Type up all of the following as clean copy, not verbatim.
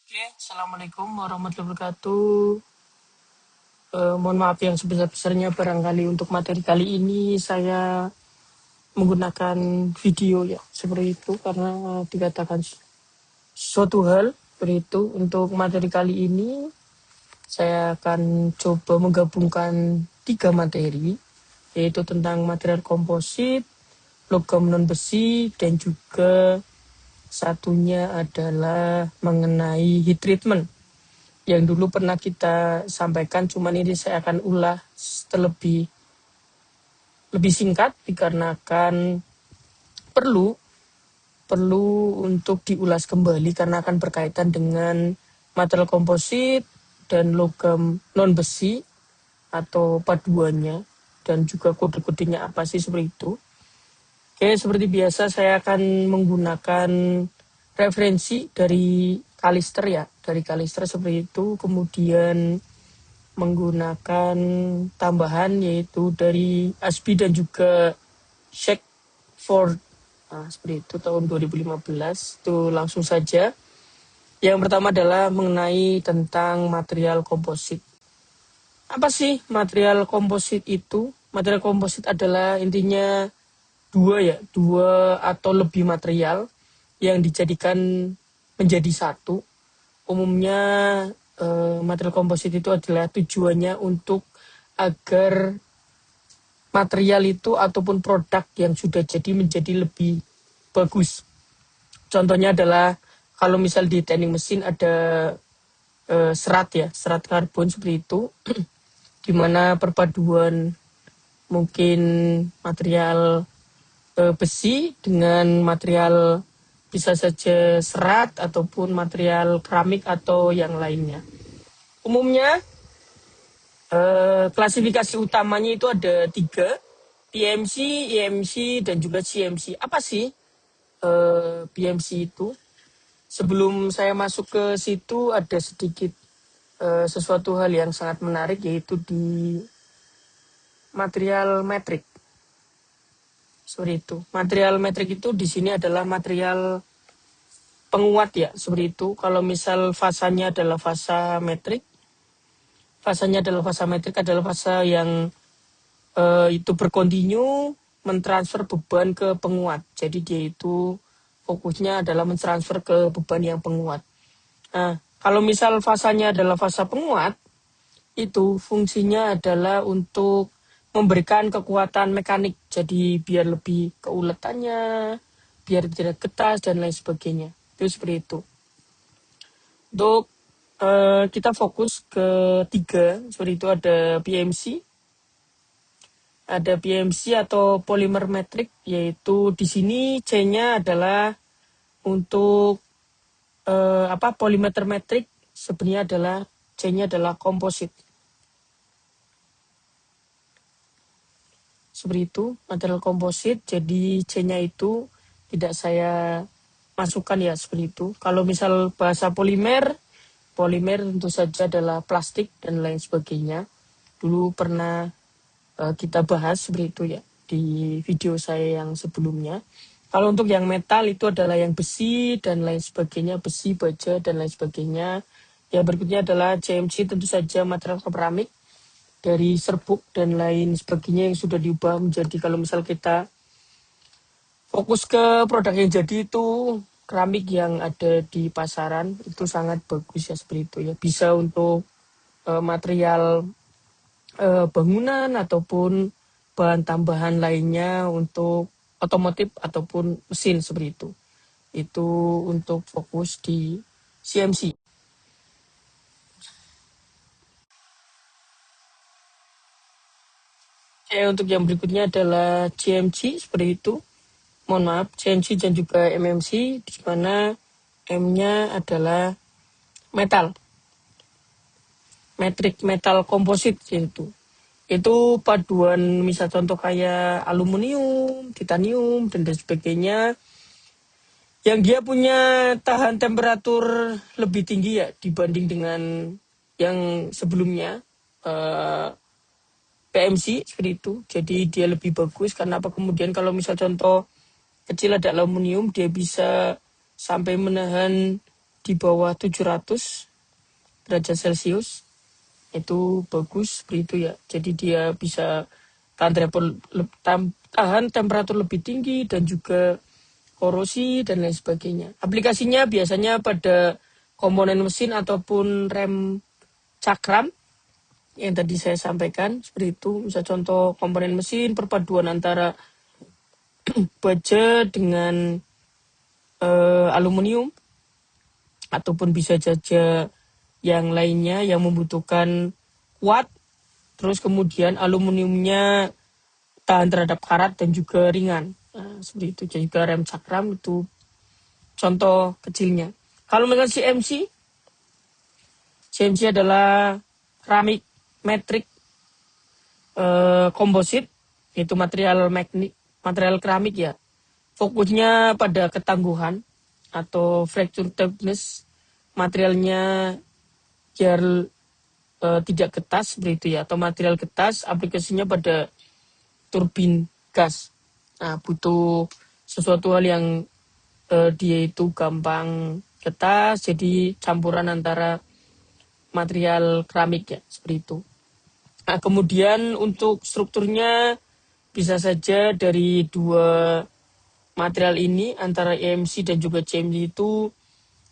Oke, Assalamualaikum warahmatullahi wabarakatuh. Mohon maaf yang sebesar-besarnya barangkali untuk materi kali ini saya menggunakan video ya seperti itu karena dikatakan suatu hal seperti itu. Untuk materi kali ini saya akan coba menggabungkan 3 materi, yaitu tentang material komposit, logam non besi, dan juga satunya adalah mengenai heat treatment yang dulu pernah kita sampaikan, cuman ini saya akan ulas terlebih lebih singkat dikarenakan perlu perlu untuk diulas kembali karena akan berkaitan dengan material komposit dan logam non besi atau paduannya dan juga kode-kodenya apa sih seperti itu. Oke, seperti biasa saya akan menggunakan referensi dari Kalister ya, dari Kalister seperti itu, kemudian menggunakan tambahan yaitu dari ASBI dan juga Shackford. Nah, seperti itu tahun 2015. Itu langsung saja. Yang pertama adalah mengenai tentang material komposit. Apa sih material komposit itu? Material komposit adalah intinya dua atau lebih material yang dijadikan menjadi satu. Umumnya material komposit itu adalah tujuannya untuk agar material itu ataupun produk yang sudah jadi menjadi lebih bagus. Contohnya adalah kalau misal di teknik mesin ada serat ya, serat karbon seperti itu, di mana perpaduan mungkin material besi dengan material bisa saja serat ataupun material keramik atau yang lainnya. Umumnya klasifikasi utamanya itu ada 3, PMC, EMC, dan juga CMC. Apa sih PMC itu? Sebelum saya masuk ke situ ada sedikit sesuatu hal yang sangat menarik, yaitu di material metrik. Seperti itu. Material metrik itu di sini adalah material penguat ya, seperti itu. Kalau misal fasanya adalah fasa metrik, adalah fasa yang itu berkontinu mentransfer beban ke penguat. Jadi dia itu fokusnya adalah mentransfer ke beban yang penguat. Nah, kalau misal fasanya adalah fasa penguat, itu fungsinya adalah untuk memberikan kekuatan mekanik. Jadi biar lebih keuletannya, biar tidak getas dan lain sebagainya. Itu seperti itu. Untuk kita fokus ke 3, seperti itu ada PMC. Ada PMC atau polymer metrik, yaitu di sini C-nya adalah untuk polimeter metrik, sebenarnya adalah C-nya adalah komposit. Seperti itu, material komposit, jadi C-nya itu tidak saya masukkan ya, seperti itu. Kalau misal bahasa polimer tentu saja adalah plastik dan lain sebagainya. Dulu pernah kita bahas seperti itu ya di video saya yang sebelumnya. Kalau untuk yang metal itu adalah yang besi dan lain sebagainya, besi, baja dan lain sebagainya. Yang berikutnya adalah CMC, tentu saja material keramik dari serbuk dan lain sebagainya yang sudah diubah menjadi, kalau misal kita fokus ke produk yang jadi itu keramik yang ada di pasaran, itu sangat bagus ya, seperti itu ya. Bisa untuk material bangunan ataupun bahan tambahan lainnya untuk otomotif ataupun mesin seperti itu. Itu untuk fokus di CMC. Untuk yang berikutnya adalah CMC seperti itu. Mohon maaf, CMC dan juga MMC, di mana M-nya adalah metal. Metrik metal komposit yaitu. Itu paduan misal contoh kayak aluminium, titanium, dan sebagainya, yang dia punya tahan temperatur lebih tinggi ya dibanding dengan yang sebelumnya, PMC seperti itu. Jadi dia lebih bagus karena apa, kemudian kalau misal contoh kecil ada aluminium, dia bisa sampai menahan di bawah 700 derajat Celcius itu bagus seperti itu ya. Jadi dia bisa tahan temperatur lebih tinggi dan juga korosi dan lain sebagainya. Aplikasinya biasanya pada komponen mesin ataupun rem cakram yang tadi saya sampaikan seperti itu. Misal contoh komponen mesin perpaduan antara baja dengan aluminium ataupun bisa saja yang lainnya yang membutuhkan kuat, terus kemudian aluminiumnya tahan terhadap karat dan juga ringan. Nah, seperti itu. Jadi juga rem cakram itu contoh kecilnya. Kalau misalkan CMC adalah keramik metrik komposit, itu material keramik ya. Fokusnya pada ketangguhan atau fracture toughness, materialnya biar tidak getas seperti itu ya, atau material getas, aplikasinya pada turbin gas. Nah, butuh sesuatu hal yang dia itu gampang getas, jadi campuran antara material keramik ya, seperti itu. Nah, kemudian untuk strukturnya bisa saja dari dua material ini, antara EMC dan juga CMC itu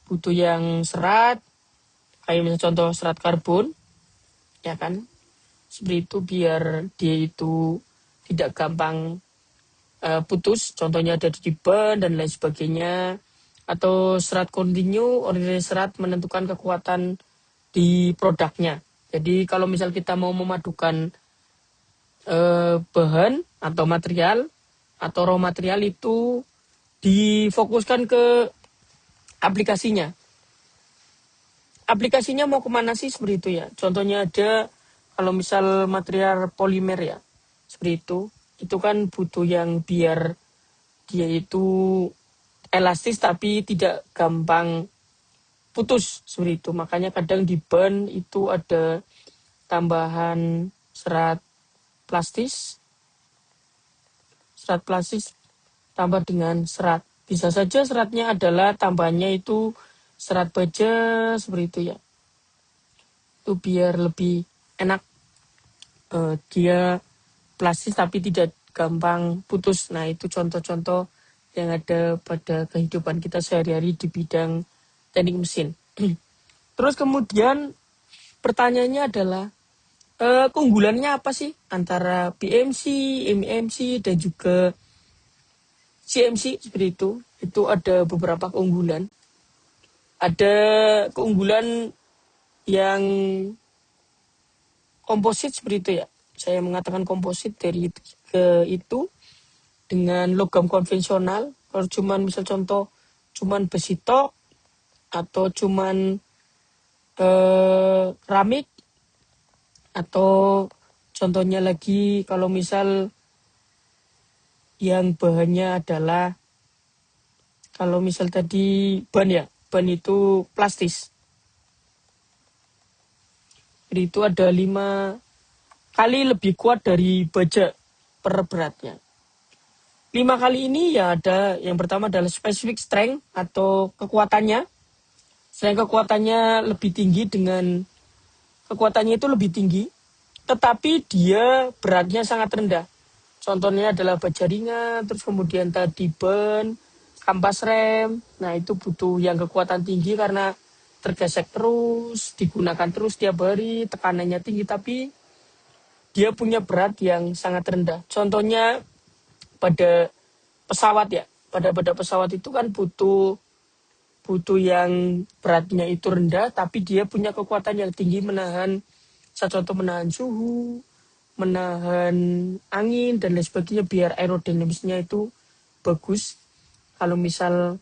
butuh yang serat, kayak misalnya contoh serat karbon, ya kan, seperti itu biar dia itu tidak gampang putus, contohnya ada di ban dan lain sebagainya. Atau serat kontinu, ordinary serat menentukan kekuatan di produknya. Jadi kalau misal kita mau memadukan bahan atau material atau raw material itu difokuskan ke aplikasinya. Aplikasinya mau kemana sih seperti itu ya. Contohnya ada kalau misal material polimer ya, seperti itu. Itu kan butuh yang biar dia itu elastis tapi tidak gampang putus seperti itu. Makanya kadang di ban itu ada tambahan serat plastis tambah dengan serat. Bisa saja seratnya adalah tambahnya itu serat baja seperti itu ya. Itu biar lebih enak. Dia plastis tapi tidak gampang putus. Nah, itu contoh-contoh yang ada pada kehidupan kita sehari-hari di bidang teknik mesin. Terus kemudian pertanyaannya adalah keunggulannya apa sih antara PMC, MEMC dan juga CMC seperti itu. Itu ada beberapa keunggulan. Ada keunggulan yang komposit seperti itu ya. Saya mengatakan komposit dari itu dengan logam konvensional. Kalau cuman misal contoh cuman besi tok atau cuman keramik, atau contohnya lagi kalau misal yang bahannya adalah kalau misal tadi ban ya, ban itu plastis. Jadi itu ada 5 kali lebih kuat dari baja per beratnya. 5 kali ini ya ada yang pertama adalah specific strength atau kekuatannya. Selain kekuatannya lebih tinggi kekuatannya itu lebih tinggi, tetapi dia beratnya sangat rendah. Contohnya adalah baja ringan, terus kemudian tadi ban, kampas rem. Nah, itu butuh yang kekuatan tinggi karena tergesek terus, digunakan terus tiap hari, tekanannya tinggi, tapi dia punya berat yang sangat rendah. Contohnya pada pesawat ya, pada pesawat itu kan butuh yang beratnya itu rendah, tapi dia punya kekuatan yang tinggi menahan, contoh menahan suhu, menahan angin dan lain sebagainya biar aerodinamisnya itu bagus. Kalau misal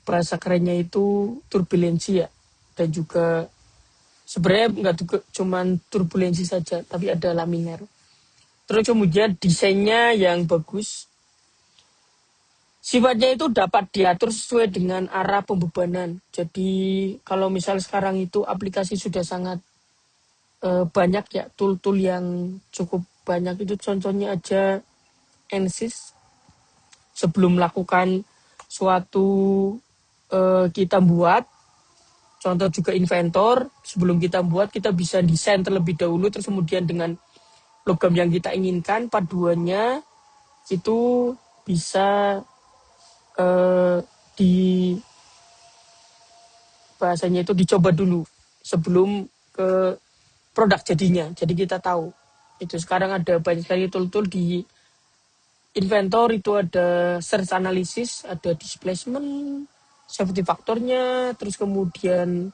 bahasa kerennya itu turbulensi ya, dan juga sebenarnya nggak cuman turbulensi saja, tapi ada laminar. Terus kemudian desainnya yang bagus. Sifatnya itu dapat diatur sesuai dengan arah pembebanan. Jadi kalau misal sekarang itu aplikasi sudah sangat banyak ya, tool-tool yang cukup banyak itu, contohnya aja ANSYS. Sebelum melakukan suatu kita buat contoh juga inventor, sebelum kita buat kita bisa desain terlebih dahulu, terus kemudian dengan logam yang kita inginkan paduannya itu bisa di bahasanya itu dicoba dulu sebelum ke produk jadinya. Jadi kita tahu itu sekarang ada banyak sekali tool-tool di inventor, itu ada search analysis, ada displacement, safety faktornya, terus kemudian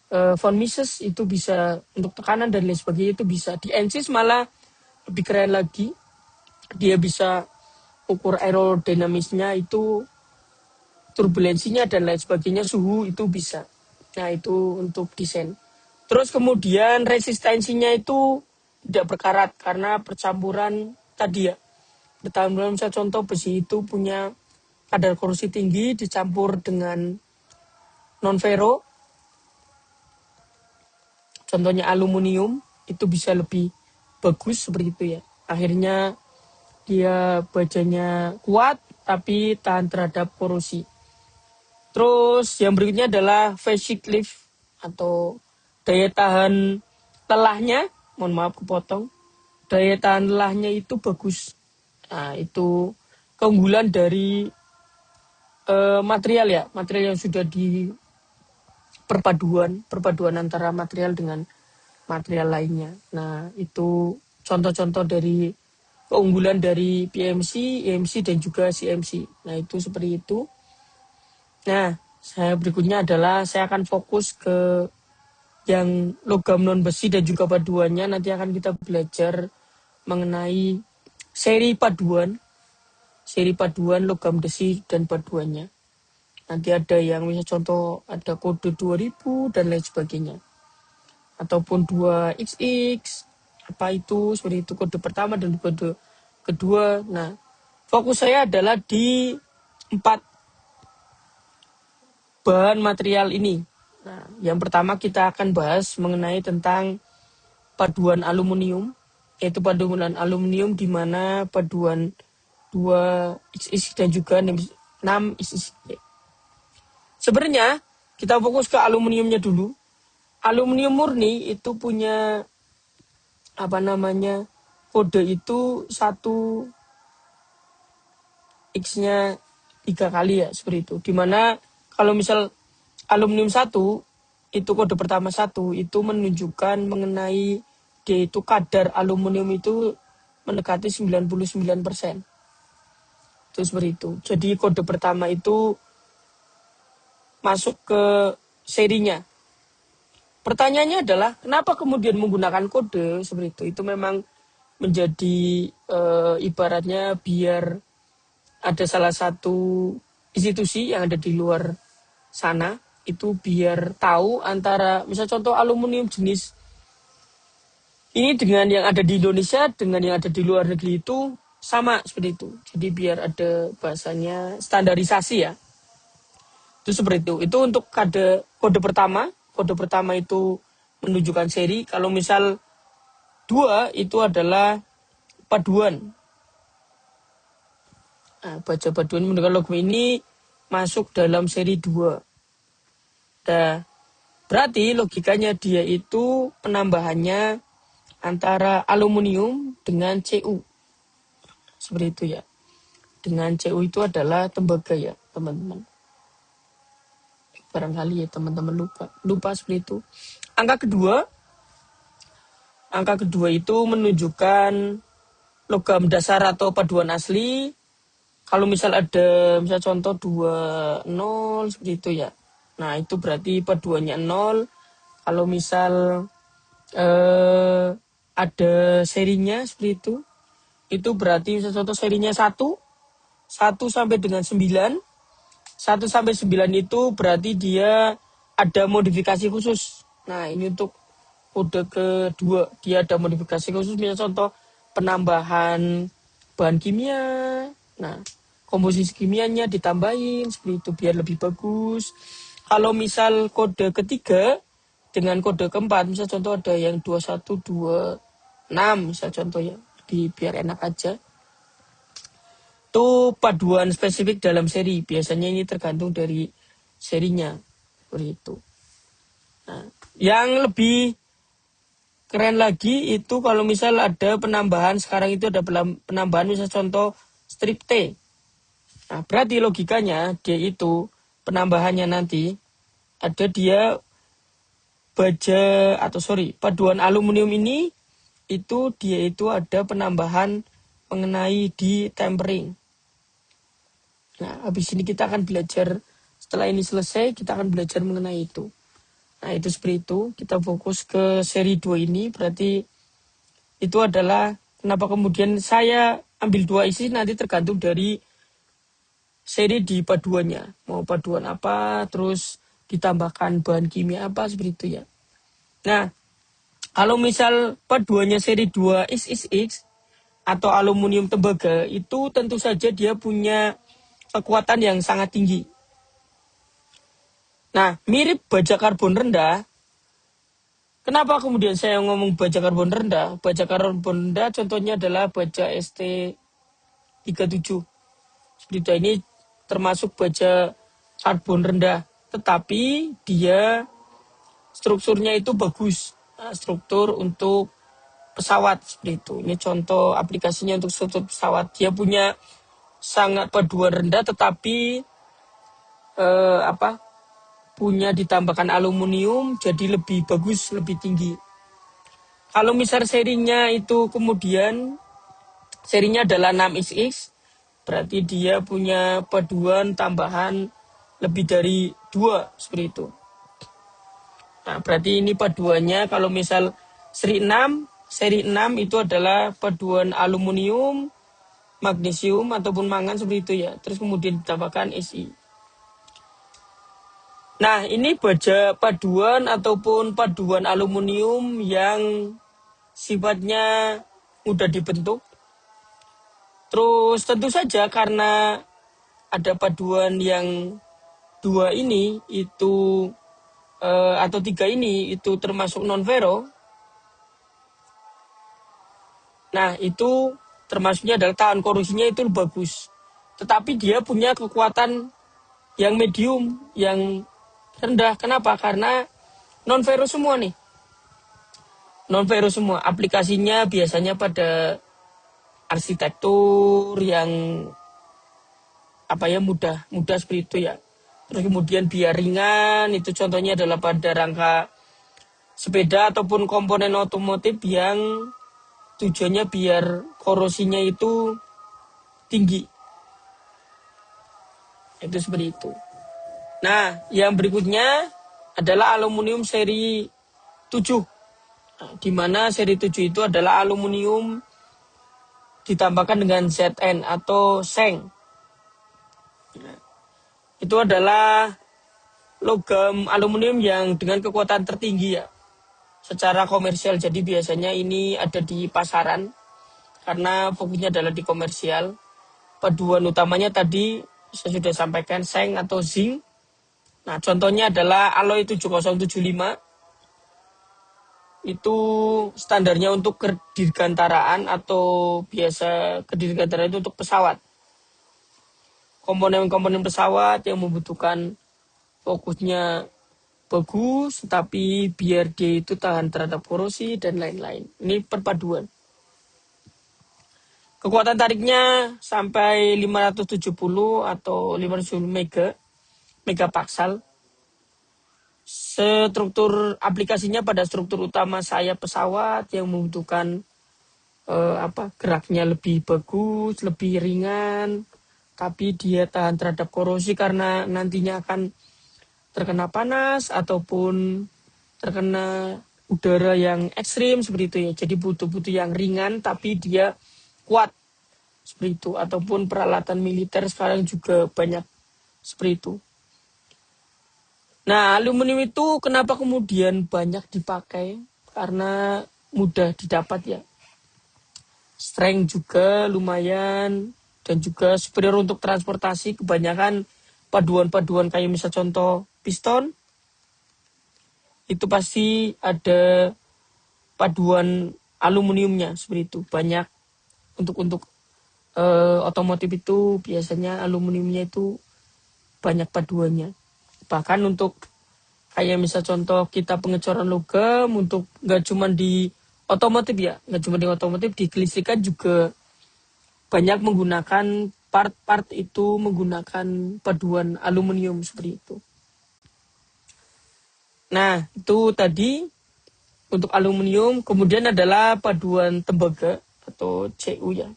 von Mises itu bisa untuk tekanan dan lain sebagainya, itu bisa. Di NSYS malah lebih keren lagi, dia bisa ukur aerodinamisnya, itu turbulensinya dan lain sebagainya, suhu itu bisa. Nah itu untuk desain. Terus kemudian resistensinya itu tidak berkarat karena percampuran tadi ya. Pertambangan misal contoh besi itu punya kadar korrosi tinggi dicampur dengan non ferro, contohnya aluminium, itu bisa lebih bagus seperti itu ya. Akhirnya dia bajanya kuat tapi tahan terhadap korosi. Terus yang berikutnya adalah phase shift lift atau daya tahan lelahnya, mohon maaf kepotong, daya tahan lelahnya itu bagus. Nah itu keunggulan dari material ya, material yang sudah di perpaduan antara material dengan material lainnya. Nah itu contoh-contoh dari keunggulan dari PMC, EMC dan juga CMC. Nah itu seperti itu. Nah saya berikutnya adalah saya akan fokus ke yang logam non besi dan juga paduannya. Nanti akan kita belajar mengenai seri paduan logam besi dan paduannya. Nanti ada yang misal contoh ada kode 2000 dan lain sebagainya. Ataupun 2XX, apa itu, seperti itu kode pertama dan kode kedua. Nah, fokus saya adalah di 4 bahan material ini. Nah, yang pertama kita akan bahas mengenai tentang paduan aluminium, yaitu paduan aluminium di mana paduan 2XX dan juga 6XX. Sebenarnya kita fokus ke aluminiumnya dulu. Aluminium murni itu punya kode itu 1 X-nya 3 kali ya, seperti itu. Dimana kalau misal aluminium 1 itu kode pertama 1 itu menunjukkan mengenai dia itu kadar aluminium itu mendekati 99%. Itu seperti itu. Jadi kode pertama itu masuk ke serinya. Pertanyaannya adalah kenapa kemudian menggunakan kode seperti itu? Itu memang menjadi ibaratnya biar ada salah satu institusi yang ada di luar sana itu biar tahu antara misal contoh aluminium jenis ini dengan yang ada di Indonesia dengan yang ada di luar negeri itu sama seperti itu. Jadi biar ada bahasanya standarisasi ya. Itu seperti itu. Itu untuk kode pertama. Kode pertama itu menunjukkan seri. Kalau misal 2 itu adalah paduan. Nah, baja paduan menunjukkan logam ini masuk dalam seri 2. Nah, berarti logikanya dia itu penambahannya antara aluminium dengan Cu. Seperti itu ya. Dengan Cu itu adalah tembaga ya, teman-teman. Barangkali ya teman-teman lupa seperti itu. Angka kedua itu menunjukkan logam dasar atau paduan asli. Kalau misal ada misal contoh 20 seperti itu ya. Nah itu berarti paduannya 0. Kalau misal ada serinya seperti itu berarti misal contoh serinya 1 sampai dengan 9. 1 sampai 9 itu berarti dia ada modifikasi khusus. Nah ini untuk kode kedua, dia ada modifikasi khusus, misalnya contoh penambahan bahan kimia. Nah, komposisi kimianya ditambahin seperti itu biar lebih bagus. Kalau misal kode ketiga dengan kode keempat, misal contoh ada yang 2126, misal contoh ya, biar enak aja. Itu paduan spesifik dalam seri. Biasanya ini tergantung dari serinya. Seperti itu. Nah, yang lebih keren lagi itu kalau misal ada penambahan, sekarang itu ada penambahan misal contoh strip T. Nah, berarti logikanya dia itu penambahannya nanti ada dia paduan aluminium ini itu dia itu ada penambahan mengenai di tempering. Nah, habis ini kita akan belajar, setelah ini selesai kita akan belajar mengenai itu. Nah, itu seperti itu. Kita fokus ke seri 2 ini, berarti itu adalah kenapa kemudian saya ambil 2 isi, nanti tergantung dari seri di paduannya. Mau paduan apa, terus ditambahkan bahan kimia apa, seperti itu ya. Nah, kalau misal paduannya seri 2 XXX atau aluminium tembaga, itu tentu saja dia punya kekuatan yang sangat tinggi. Nah, mirip baja karbon rendah. Kenapa kemudian saya ngomong baja karbon rendah? Baja karbon rendah contohnya adalah baja ST37. Seperti ini termasuk baja karbon rendah. Tetapi dia strukturnya itu bagus. Nah, struktur untuk pesawat seperti itu. Ini contoh aplikasinya untuk struktur pesawat. Dia punya sangat paduan rendah tetapi punya ditambahkan aluminium jadi lebih bagus, lebih tinggi. Kalau misal serinya itu kemudian serinya adalah 6XX, berarti dia punya paduan tambahan lebih dari 2 seperti itu. Nah, berarti ini paduannya kalau misal seri 6 itu adalah paduan aluminium, magnesium ataupun mangan seperti itu ya. Terus kemudian ditambahkan Si. Nah, ini baja paduan ataupun paduan aluminium yang sifatnya mudah dibentuk. Terus tentu saja karena ada paduan yang 2 ini itu atau 3 ini itu termasuk non-ferro. Nah, itu termasuknya adalah tahan korosinya itu bagus. Tetapi dia punya kekuatan yang medium, yang rendah. Kenapa? Karena non-ferro semua nih. Non-ferro semua. Aplikasinya biasanya pada arsitektur yang mudah seperti itu ya. Terus kemudian biar ringan, itu contohnya adalah pada rangka sepeda ataupun komponen otomotif yang tujuannya biar korosinya itu tinggi. Itu seperti itu. Nah, yang berikutnya adalah aluminium seri 7. Nah, di mana seri 7 itu adalah aluminium ditambahkan dengan Zn atau seng. Nah, itu adalah logam aluminium yang dengan kekuatan tertinggi ya secara komersial. Jadi biasanya ini ada di pasaran karena fokusnya adalah di komersial. Paduan utamanya tadi saya sudah sampaikan seng atau zinc. Nah, contohnya adalah alloy 7075. Itu standarnya untuk kedirgantaraan atau biasa kedirgantaraan itu untuk pesawat. Komponen-komponen pesawat yang membutuhkan fokusnya bagus, tapi biar dia itu tahan terhadap korosi dan lain-lain. Ini perpaduan. Kekuatan tariknya sampai 570 atau 570 megapaksal. Struktur aplikasinya pada struktur utama sayap pesawat yang membutuhkan geraknya lebih bagus, lebih ringan, tapi dia tahan terhadap korosi karena nantinya akan terkena panas ataupun terkena udara yang ekstrim seperti itu ya. Jadi butuh yang ringan tapi dia kuat seperti itu. Ataupun peralatan militer sekarang juga banyak seperti itu. Nah, aluminium itu kenapa kemudian banyak dipakai? Karena mudah didapat ya. Strength juga lumayan dan juga superior untuk transportasi. Kebanyakan paduan-paduan kayak misal contoh piston itu pasti ada paduan aluminiumnya seperti itu. Banyak untuk otomotif itu biasanya aluminiumnya itu banyak paduannya. Bahkan untuk Kayak misal contoh kita pengecoran logam untuk nggak cuma di otomotif ya, nggak cuma di otomotif, di kelistrikan juga banyak menggunakan part-part itu menggunakan paduan aluminium seperti itu. Nah, itu tadi untuk aluminium. Kemudian adalah paduan tembaga atau CU ya.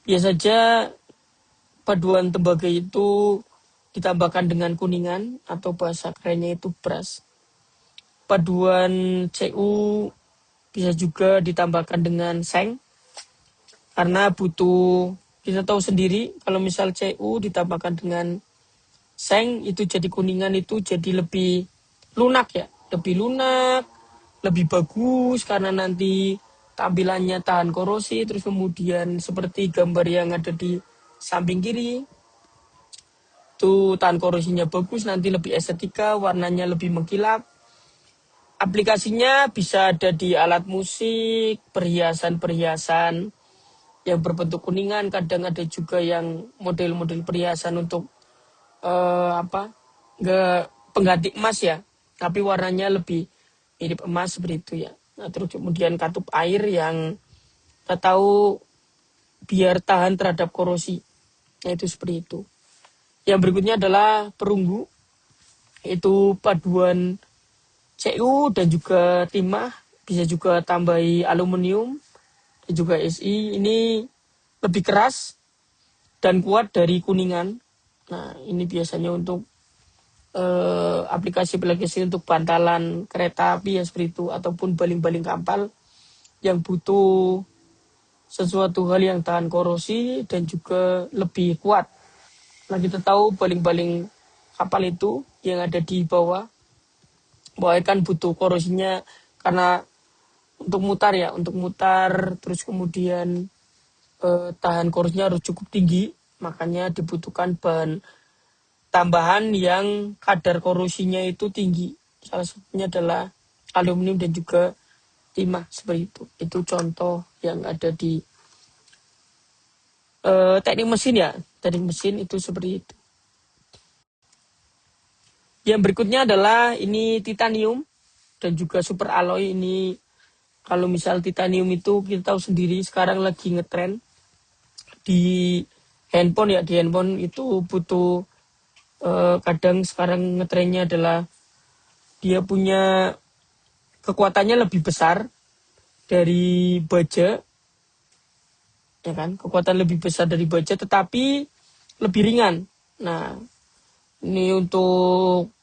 Biasa saja paduan tembaga itu ditambahkan dengan kuningan atau bahasa kerennya itu brass. Paduan CU bisa juga ditambahkan dengan seng karena butuh, kita tahu sendiri kalau misal CU ditambahkan dengan seng itu jadi kuningan itu jadi lebih lunak ya, lebih lunak, lebih bagus karena nanti tampilannya tahan korosi. Terus kemudian seperti gambar yang ada di samping kiri itu tahan korosinya bagus, nanti lebih estetika, warnanya lebih mengkilap. Aplikasinya bisa ada di alat musik, perhiasan-perhiasan yang berbentuk kuningan, kadang ada juga yang model-model perhiasan untuk nggak pengganti emas ya, tapi warnanya lebih mirip emas seperti itu ya. Nah, terus kemudian katup air yang kita tahu biar tahan terhadap korosi, yaitu seperti itu. Yang berikutnya adalah perunggu, itu paduan CU dan juga timah, bisa juga tambahi aluminium dan juga SI. Ini lebih keras dan kuat dari kuningan. Nah, ini biasanya untuk aplikasi untuk bantalan kereta api ya seperti itu, ataupun baling-baling kapal yang butuh sesuatu hal yang tahan korosi dan juga lebih kuat. Nah, kita tahu baling-baling kapal itu yang ada di bawah kan butuh korosinya karena untuk mutar ya, untuk mutar, terus kemudian tahan korosnya harus cukup tinggi, makanya dibutuhkan bahan tambahan yang kadar korosinya itu tinggi. Salah satunya adalah aluminium dan juga timah seperti itu. Itu contoh yang ada di teknik mesin ya. Teknik mesin itu seperti itu. Yang berikutnya adalah ini titanium dan juga super alloy. Ini kalau misal titanium itu kita tahu sendiri sekarang lagi ngetren di handphone ya. Di handphone itu butuh kadang sekarang ngetrennya adalah dia punya kekuatannya lebih besar dari baja, ya kan? Kekuatan lebih besar dari baja, tetapi lebih ringan. Nah, ini untuk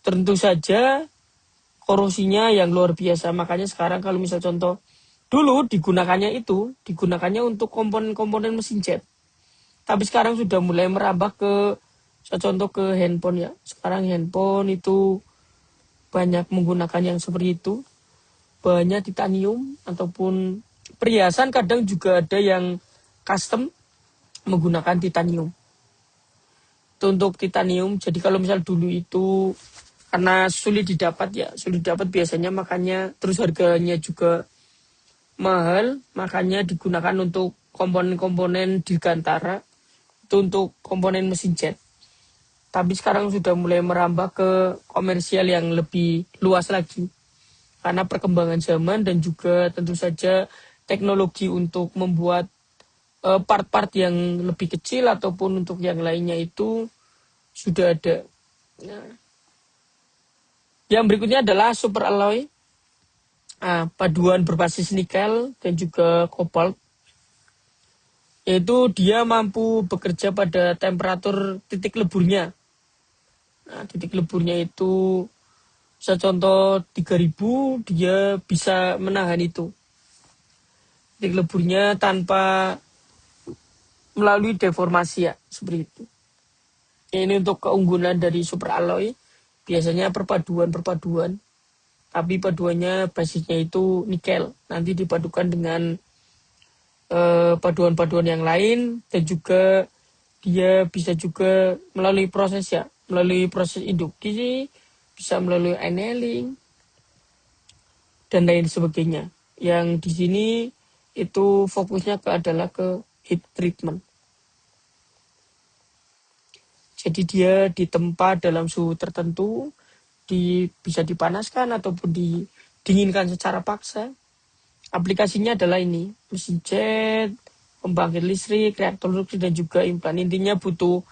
tentu saja korosinya yang luar biasa. Makanya sekarang kalau misal contoh dulu digunakannya untuk komponen-komponen mesin jet. Tapi sekarang sudah mulai merambah ke, saya contoh ke handphone ya. Sekarang handphone itu banyak menggunakan yang seperti itu. Bahannya titanium ataupun perhiasan kadang juga ada yang custom menggunakan titanium. Itu untuk titanium. Jadi kalau misal dulu itu karena sulit didapat biasanya, makanya terus harganya juga mahal, makanya digunakan untuk komponen-komponen dirgantara, itu untuk komponen mesin jet. Tapi sekarang sudah mulai merambah ke komersial yang lebih luas lagi karena perkembangan zaman dan juga tentu saja teknologi untuk membuat part-part yang lebih kecil ataupun untuk yang lainnya itu sudah ada. Nah, yang berikutnya adalah super alloy, paduan berbasis nikel dan juga kobalt, yaitu dia mampu bekerja pada temperatur titik leburnya. Nah, titik leburnya itu bisa contoh 3000, dia bisa menahan itu. Titik leburnya tanpa melalui deformasi ya, seperti itu. Ini untuk keunggulan dari super alloy, biasanya perpaduan, tapi paduannya basisnya itu nikel. Nanti dipadukan dengan paduan-paduan yang lain dan juga dia bisa juga melalui proses induksi, bisa melalui annealing dan lain sebagainya. Yang di sini itu fokusnya adalah ke heat treatment. Jadi dia ditempa dalam suhu tertentu, bisa dipanaskan ataupun didinginkan secara paksa. Aplikasinya adalah ini, mesin jet, pembangkit listrik, reaktor nuklir, dan juga implan. Intinya butuh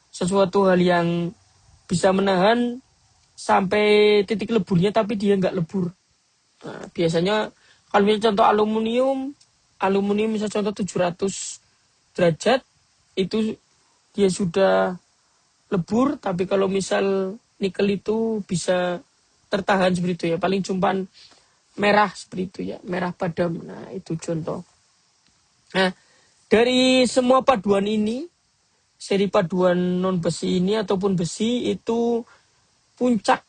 sesuatu hal yang bisa menahan sampai titik leburnya tapi dia nggak lebur. Nah, biasanya kalau misalnya contoh aluminium misalnya contoh 700 derajat itu dia sudah lebur, tapi kalau misal nikel itu bisa tertahan seperti itu ya, paling cuma merah seperti itu ya, merah padam. Nah itu contoh. Nah dari semua paduan ini, seri paduan non besi ini ataupun besi itu puncak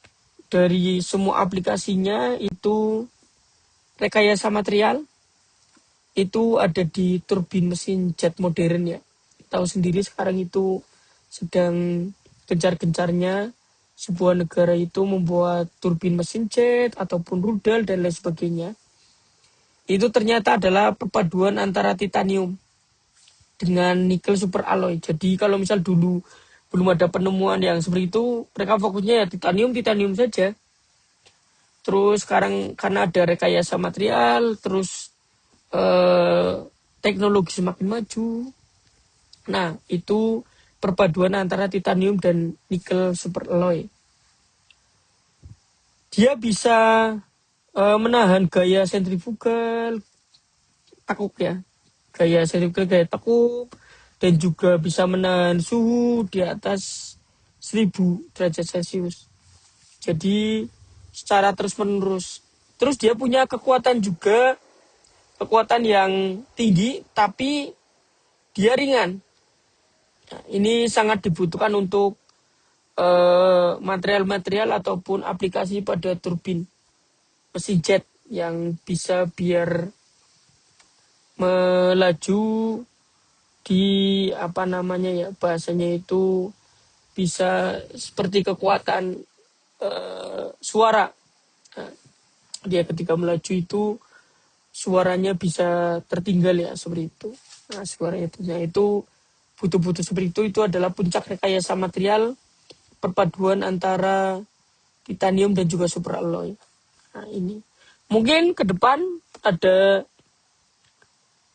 dari semua aplikasinya itu rekayasa material itu ada di turbin mesin jet modern ya. Tahu sendiri sekarang itu sedang gencar-gencarnya sebuah negara itu membuat turbin mesin jet ataupun rudal dan lain sebagainya. Itu ternyata adalah perpaduan antara titanium dengan nikel super alloy. Jadi kalau misal dulu belum ada penemuan yang seperti itu, mereka fokusnya ya titanium saja. Terus sekarang karena ada rekayasa material, terus teknologi semakin maju. Nah, itu perpaduan antara titanium dan nikel super alloy. Dia bisa menahan gaya sentrifugal tekuk ya. Gaya sentrifugal, gaya tekuk, dan juga bisa menahan suhu di atas 1000 derajat Celcius. Jadi secara terus-menerus. Terus dia punya kekuatan juga, kekuatan yang tinggi tapi dia ringan. Nah, ini sangat dibutuhkan untuk material-material ataupun aplikasi pada turbin mesin jet yang bisa biar melaju di apa namanya ya, bahasanya itu bisa seperti kekuatan suara. Nah, dia ketika melaju itu suaranya bisa tertinggal ya seperti itu. Nah suaranya itu butuh seperti itu adalah puncak rekayasa material perpaduan antara titanium dan juga super alloy. Nah ini mungkin ke depan ada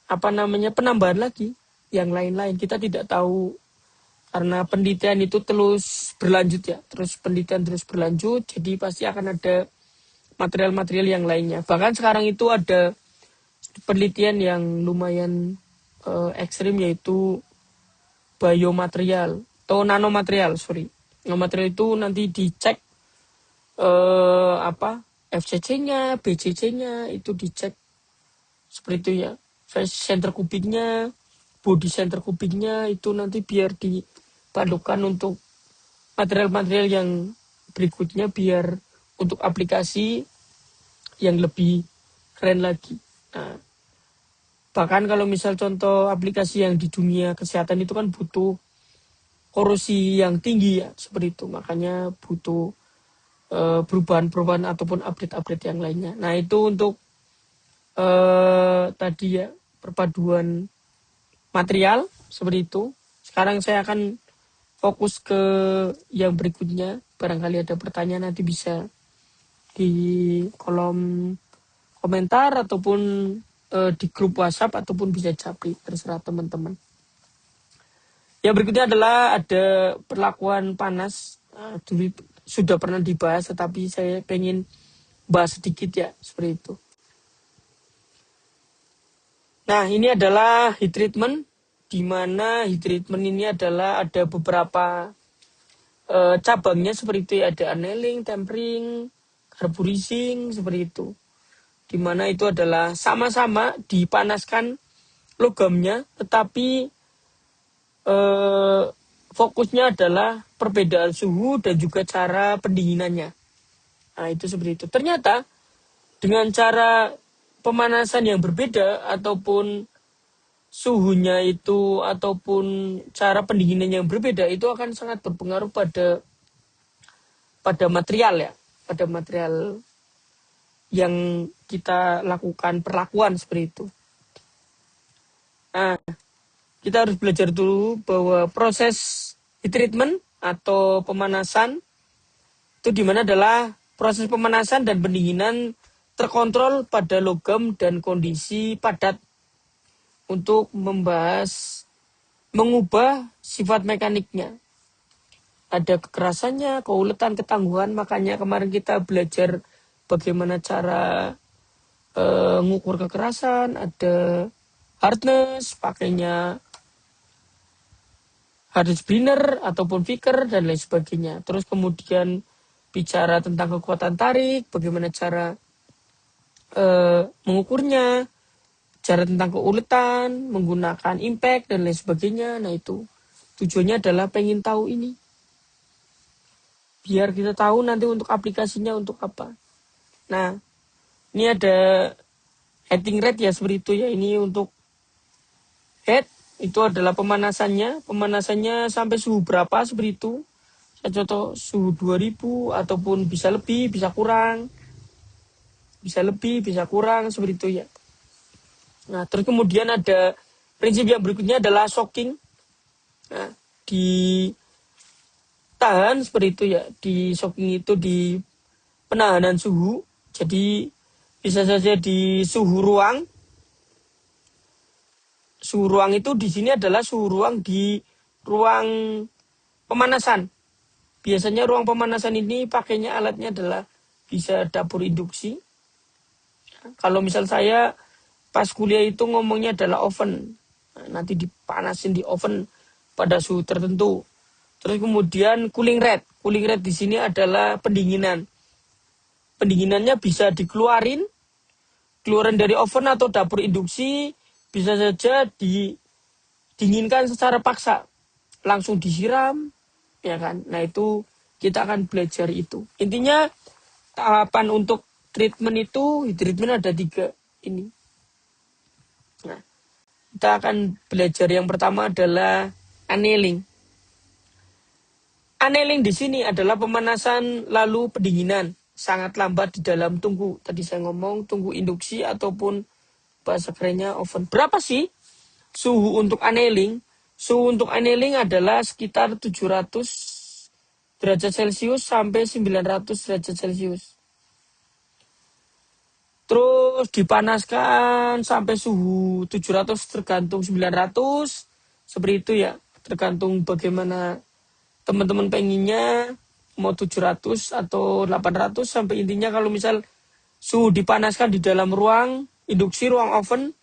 apa namanya penambahan lagi yang lain-lain, kita tidak tahu karena penelitian itu terus berlanjut ya, terus penelitian terus berlanjut, jadi pasti akan ada material-material yang lainnya. Bahkan sekarang itu ada penelitian yang lumayan ekstrim yaitu biomaterial atau nanomaterial. Nanomaterial itu nanti dicek FCC-nya, BCC-nya itu dicek seperti itu ya. Center kubiknya, body center kubiknya itu nanti biar dipadukan untuk material-material yang berikutnya biar untuk aplikasi yang lebih keren lagi. Nah, bahkan kalau misal contoh aplikasi yang di dunia kesehatan itu kan butuh korosi yang tinggi ya, seperti itu. Makanya butuh perubahan-perubahan ataupun update-update yang lainnya. Nah itu untuk tadi ya perpaduan material seperti itu. Sekarang saya akan fokus ke yang berikutnya. Barangkali ada pertanyaan nanti bisa di kolom komentar ataupun di grup WhatsApp ataupun bisa japri, terserah teman-teman. Yang berikutnya adalah ada perlakuan panas. Dulu sudah pernah dibahas tetapi saya pengen bahas sedikit ya seperti itu. Nah ini adalah heat treatment, di mana heat treatment ini adalah ada beberapa cabangnya seperti itu ya. Ada annealing, tempering, carburizing seperti itu. Di mana itu adalah sama-sama dipanaskan logamnya, tetapi fokusnya adalah perbedaan suhu dan juga cara pendinginannya. Nah itu seperti itu. Ternyata dengan cara pemanasan yang berbeda ataupun suhunya itu ataupun cara pendinginan yang berbeda itu akan sangat berpengaruh pada material ya, pada material yang kita lakukan perlakuan seperti itu. Nah, kita harus belajar dulu bahwa proses heat treatment atau pemanasan, itu dimana adalah proses pemanasan dan pendinginan terkontrol pada logam dan kondisi padat untuk mengubah sifat mekaniknya. Ada kekerasannya, keuletan, ketangguhan. Makanya kemarin kita belajar bagaimana cara ngukur kekerasan, ada hardness, pakainya hardness Brenner ataupun Vickers dan lain sebagainya. Terus kemudian bicara tentang kekuatan tarik, bagaimana cara mengukurnya, cara tentang keuletan, menggunakan impact dan lain sebagainya. Nah itu tujuannya adalah pengen tahu ini, biar kita tahu nanti untuk aplikasinya untuk apa. Nah ini ada heading rate ya seperti itu ya. Ini untuk head itu adalah pemanasannya sampai suhu berapa seperti itu. Saya contoh suhu 2000 ataupun bisa lebih, bisa kurang. Bisa lebih, bisa kurang seperti itu ya. Nah, terus kemudian ada prinsip yang berikutnya adalah shocking. Nah, ditahan seperti itu ya. Di shocking itu di penahanan suhu. Jadi bisa saja di suhu ruang. Suhu ruang itu di sini adalah suhu ruang di ruang pemanasan. Biasanya ruang pemanasan ini pakainya alatnya adalah bisa dapur induksi. Kalau misal saya pas kuliah itu ngomongnya adalah oven. Nah, nanti dipanasin di oven pada suhu tertentu. Terus kemudian cooling rate. Cooling rate di sini adalah pendinginan. Pendinginannya bisa keluaran dari oven atau dapur induksi, bisa saja didinginkan secara paksa. Langsung disiram, ya kan? Nah itu kita akan belajar itu. Intinya tahapan untuk treatment ada 3 ini. Nah, kita akan belajar yang pertama adalah annealing. Annealing di sini adalah pemanasan lalu pendinginan sangat lambat di dalam tungku. Tadi saya ngomong tungku induksi ataupun bahasa kerennya oven. Berapa sih suhu untuk annealing? Suhu untuk annealing adalah sekitar 700 derajat Celcius sampai 900 derajat Celcius. Terus dipanaskan sampai suhu 700 tergantung 900. Seperti itu ya. Tergantung bagaimana teman-teman pengennya. Mau 700 atau 800 sampai intinya kalau misal suhu dipanaskan di dalam ruang induksi, ruang oven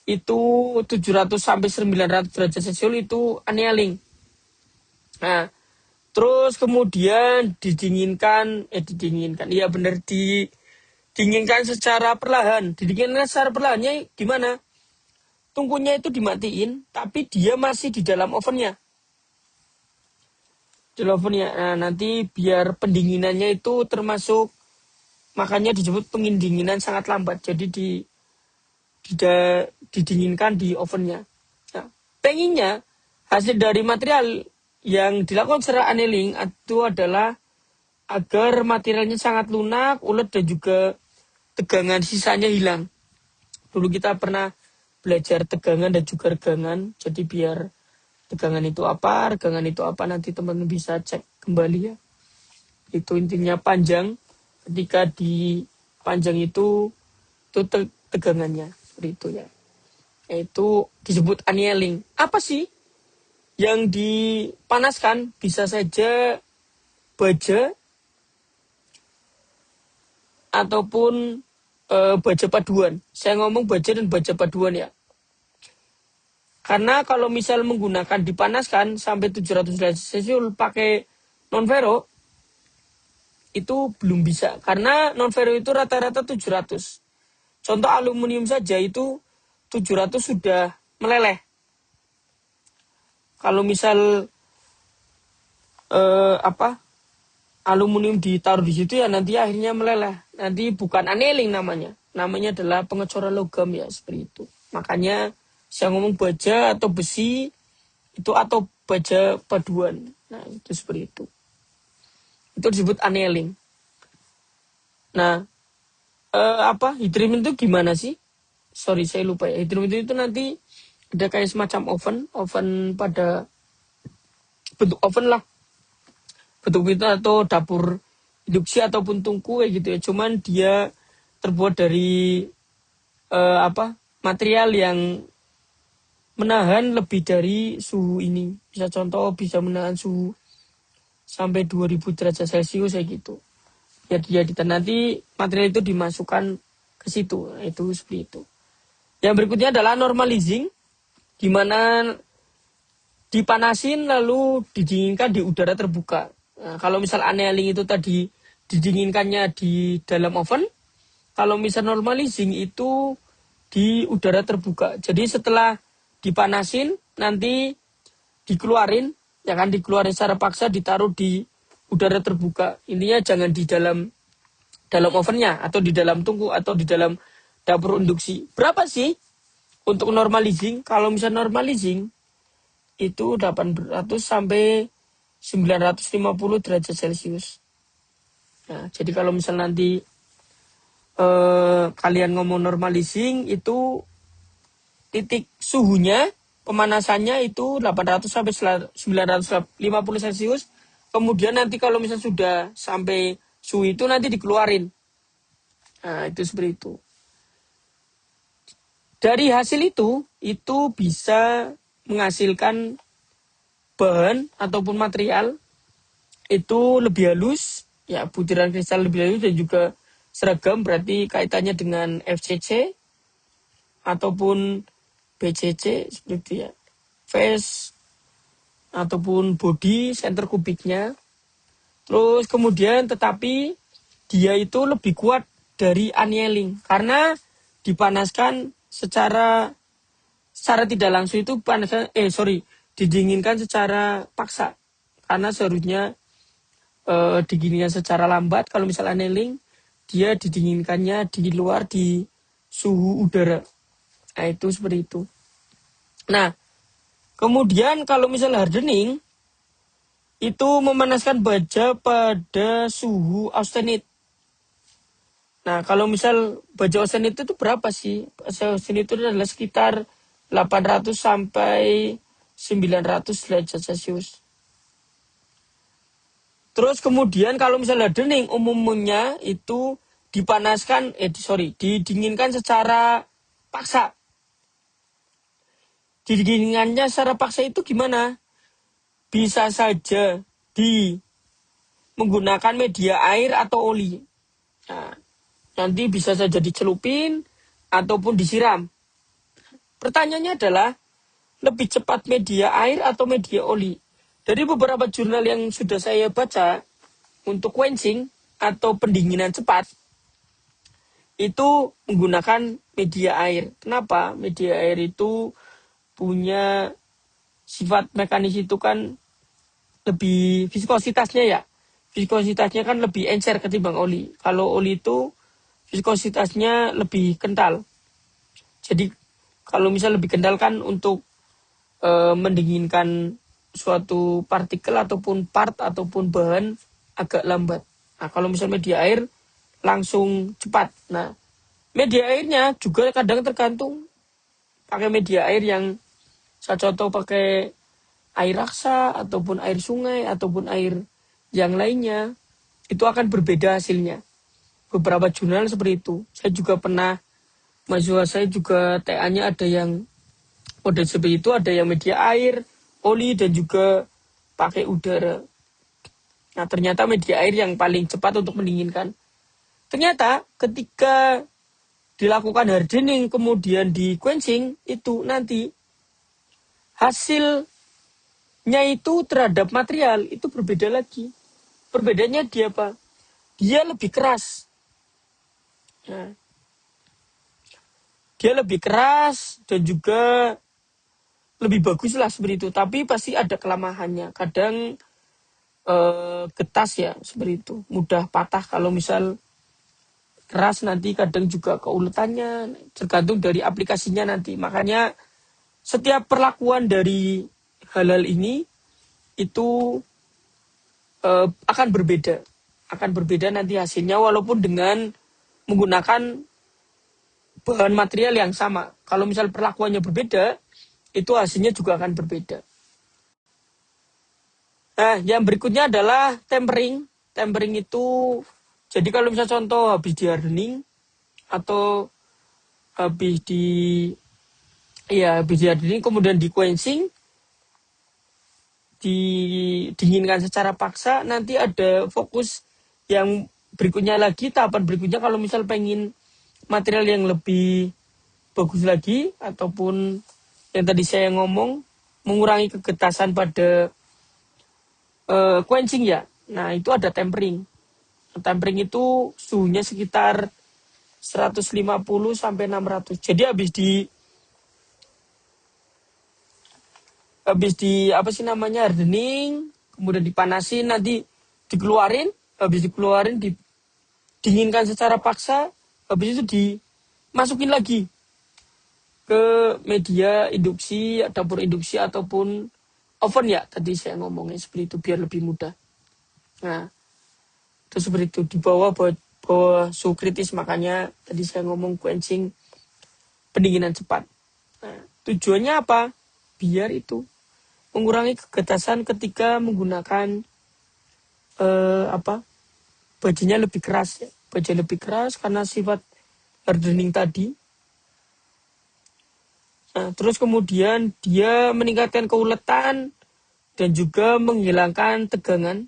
itu 700 sampai 900 derajat Celcius itu annealing. Nah, terus kemudian didinginkan. Iya benar, didinginkan secara perlahan. Didinginkan secara perlahannya gimana? Tungkunya itu dimatiin, tapi dia masih di dalam ovennya. Nah, nanti biar pendinginannya itu termasuk, makanya disebut pendinginan sangat lambat. Jadi didinginkan di ovennya. Nah, pengennya hasil dari material yang dilakukan secara annealing itu adalah agar materialnya sangat lunak, ulet dan juga tegangan sisanya hilang. Dulu kita pernah belajar tegangan dan juga regangan. Jadi biar tegangan itu apa, regangan itu apa, nanti teman-teman bisa cek kembali ya. Itu intinya panjang. Ketika di panjang itu tegangannya. Seperti itu ya. Itu disebut annealing. Apa sih yang dipanaskan? Bisa saja baja ataupun baja paduan. Saya ngomong baja dan baja paduan ya. Karena kalau misal menggunakan dipanaskan sampai 700 derajat Celcius pakai non-ferro itu belum bisa. Karena non-ferro itu rata-rata 700. Contoh aluminium saja itu 700 sudah meleleh. Kalau misal aluminium ditaruh di situ ya nanti akhirnya meleleh. Nanti bukan annealing namanya. Namanya adalah pengecoran logam ya, seperti itu. Makanya saya ngomong baja atau besi itu atau baja paduan. Nah, itu seperti itu. Itu disebut annealing. Nah, heat treatment itu gimana sih? Sorry saya lupa ya. Heat treatment itu nanti ada kayak semacam oven pada bentuk oven lah. bentuk itu atau dapur induksi ataupun tungku kayak gitu ya. Cuman dia terbuat dari material yang menahan lebih dari suhu ini. Bisa contoh bisa menahan suhu sampai 2000 derajat Celcius kayak gitu. Ya dia nanti material itu dimasukkan ke situ. Nah, itu seperti itu. Yang berikutnya adalah normalizing, di mana dipanasin lalu didinginkan di udara terbuka. Nah, kalau misal annealing itu tadi didinginkannya di dalam oven, kalau misal normalizing itu di udara terbuka. Jadi setelah dipanasin nanti dikeluarin, ya kan, dikeluarin secara paksa, ditaruh di udara terbuka. Intinya jangan di dalam ovennya atau di dalam tungku atau di dalam dapur induksi. Berapa sih untuk normalizing? Kalau misal normalizing itu 800 sampai 950 derajat Celcius. Nah, jadi kalau misal nanti kalian ngomong normalizing itu titik suhunya, pemanasannya itu 800 sampai 950 Celcius. Kemudian nanti kalau misal sudah sampai suhu itu nanti dikeluarin. Nah, itu seperti itu. Dari hasil itu bisa menghasilkan bahan ataupun material itu lebih halus, ya butiran kristal lebih halus dan juga seragam, berarti kaitannya dengan FCC ataupun BCC seperti ya, face ataupun body center kubiknya. Terus kemudian tetapi dia itu lebih kuat dari annealing karena dipanaskan secara tidak langsung, itu didinginkan secara paksa. Karena seharusnya dinginkan secara lambat. Kalau misalnya annealing, dia didinginkannya di luar di suhu udara. Nah, itu seperti itu. Nah, kemudian kalau misalnya hardening, itu memanaskan baja pada suhu austenit. Nah, kalau misal baja austenit itu berapa sih? Baja austenit itu adalah sekitar 800 sampai 900 derajat Celcius. Terus kemudian kalau misalnya hardening, umumnya itu didinginkan secara paksa. Didinginkannya secara paksa itu gimana? Bisa saja menggunakan media air atau oli. Nah, nanti bisa saja dicelupin ataupun disiram. Pertanyaannya adalah, lebih cepat media air atau media oli? Dari beberapa jurnal yang sudah saya baca, untuk quenching atau pendinginan cepat, itu menggunakan media air. Kenapa? Media air itu punya sifat mekanis itu kan lebih viskositasnya ya. Viskositasnya kan lebih encer ketimbang oli. Kalau oli itu viskositasnya lebih kental. Jadi kalau misal lebih kental kan untuk mendinginkan suatu partikel ataupun part ataupun bahan agak lambat. Nah, kalau misal media air langsung cepat. Nah, media airnya juga kadang tergantung. Pakai media air yang saya contoh pakai air raksa ataupun air sungai ataupun air yang lainnya, itu akan berbeda hasilnya. Beberapa jurnal seperti itu. Saya juga pernah, mahasiswa saya juga TA-nya ada yang model seperti itu, ada yang media air, oli, dan juga pakai udara. Nah, ternyata media air yang paling cepat untuk mendinginkan. Ternyata ketika dilakukan hardening kemudian di quenching, itu nanti hasilnya itu terhadap material itu berbeda lagi. Perbedaannya dia apa? Dia lebih keras. Nah, dia lebih keras dan juga lebih bagus lah seperti itu. Tapi pasti ada kelemahannya. Kadang getas ya seperti itu. Mudah patah kalau misal keras, nanti kadang juga keuletannya. Tergantung dari aplikasinya nanti. Makanya setiap perlakuan dari hal-hal ini itu akan berbeda. Akan berbeda nanti hasilnya walaupun dengan menggunakan bahan material yang sama. Kalau misal perlakuannya berbeda, itu hasilnya juga akan berbeda. Nah, yang berikutnya adalah tempering. Tempering itu, jadi kalau misalnya contoh habis di hardening atau habis di habis di hardening kemudian di quenching, didinginkan secara paksa, nanti ada fokus yang berikutnya lagi, tahapan berikutnya kalau misal pengen material yang lebih bagus lagi ataupun yang tadi saya ngomong mengurangi kegetasan pada quenching ya. Nah, itu ada tempering. Tempering itu suhunya sekitar 150 sampai 600. Jadi habis di apa sih namanya hardening, kemudian dipanasin, nanti dikeluarin, habis dikeluarin didinginkan secara paksa, habis itu dimasukin lagi ke media induksi, dapur induksi ataupun oven ya. Tadi saya ngomongnya seperti itu biar lebih mudah. Nah, itu seperti itu di bawah suhu kritis, makanya tadi saya ngomong quenching pendinginan cepat. Nah, tujuannya apa? Biar itu mengurangi kegetasan ketika menggunakan bajanya lebih keras ya. Baja lebih keras karena sifat hardening tadi. Nah, terus kemudian dia meningkatkan keuletan dan juga menghilangkan tegangan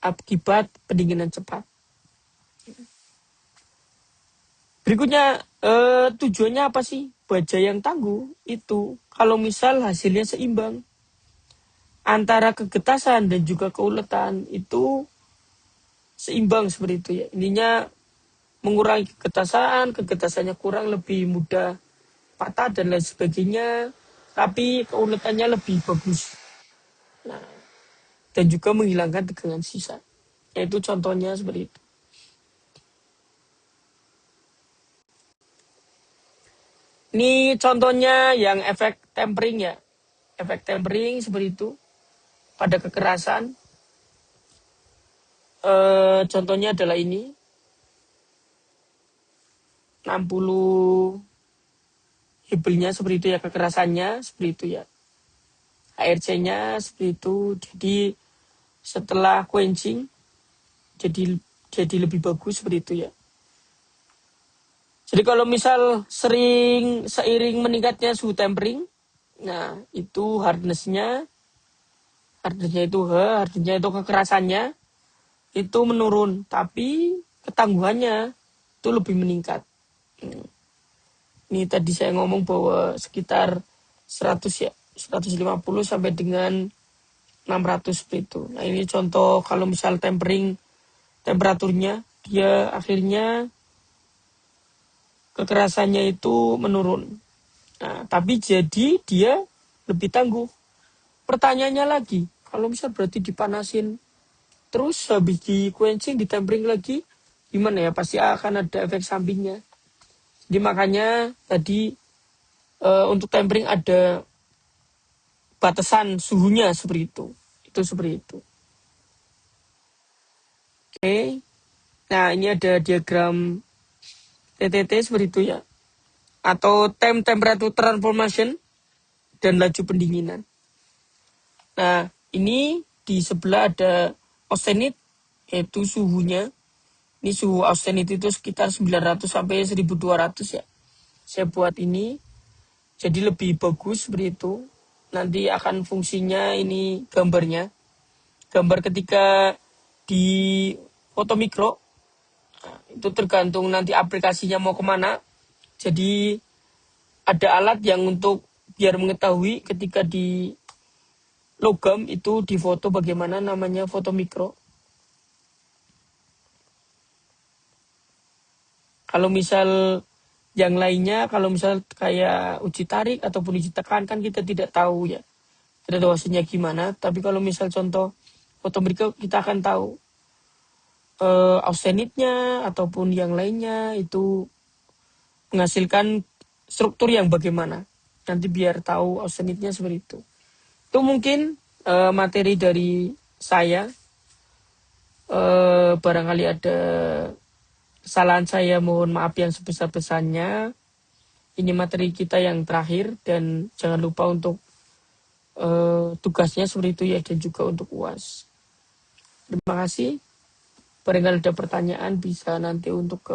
akibat pendinginan cepat. Berikutnya tujuannya apa sih? Baja yang tangguh itu kalau misal hasilnya seimbang antara kegetasan dan juga keuletan itu seimbang seperti itu ya. Intinya mengurangi kegetasannya kurang, lebih mudah patah dan lain sebagainya, tapi keuletannya lebih bagus. Nah, dan juga menghilangkan tegangan sisa. Yaitu contohnya seperti itu. Ini contohnya yang efek tempering ya. Efek tempering seperti itu pada kekerasan. Contohnya adalah ini 60 hebelnya seperti itu ya, kekerasannya seperti itu ya. HRC-nya seperti itu. Jadi setelah quenching jadi lebih bagus seperti itu ya. Jadi kalau misal seiring meningkatnya suhu tempering, nah itu hardness-nya itu kekerasannya itu menurun, tapi ketangguhannya itu lebih meningkat. Ini tadi saya ngomong bahwa sekitar 100 ya, 150 sampai dengan 600 itu. Nah, ini contoh kalau misal tempering temperaturnya, dia akhirnya kekerasannya itu menurun. Nah, tapi jadi dia lebih tangguh. Pertanyaannya lagi, kalau misal berarti dipanasin terus habis di quenching, di tempering lagi, gimana ya? Pasti akan ada efek sampingnya. Jadi makanya tadi untuk tempering ada batasan suhunya seperti itu. Itu seperti itu. Oke. Nah, ini ada diagram TTT seperti itu ya. Atau time temperature transformation dan laju pendinginan. Nah, ini di sebelah ada austenit, yaitu suhunya. Ini suhu austenit itu sekitar 900 sampai 1200 ya. Saya buat ini jadi lebih bagus seperti itu. Nanti akan fungsinya ini gambarnya. Gambar ketika di foto mikro, itu tergantung nanti aplikasinya mau kemana. Jadi ada alat yang untuk biar mengetahui ketika di logam itu di foto bagaimana, namanya foto mikro. Kalau misal yang lainnya, kalau misal kayak uji tarik ataupun uji tekan kan kita tidak tahu ya. Tidak tahu hasilnya gimana. Tapi kalau misal contoh foto mikro kita akan tahu austenitnya ataupun yang lainnya itu menghasilkan struktur yang bagaimana. Nanti biar tahu austenitnya seperti itu. Itu mungkin materi dari saya. Barangkali ada kesalahan, saya mohon maaf yang sebesar-besarnya. Ini materi kita yang terakhir dan jangan lupa untuk tugasnya seperti itu ya, dan juga untuk UAS. Terima kasih. Barangkali ada pertanyaan bisa nanti untuk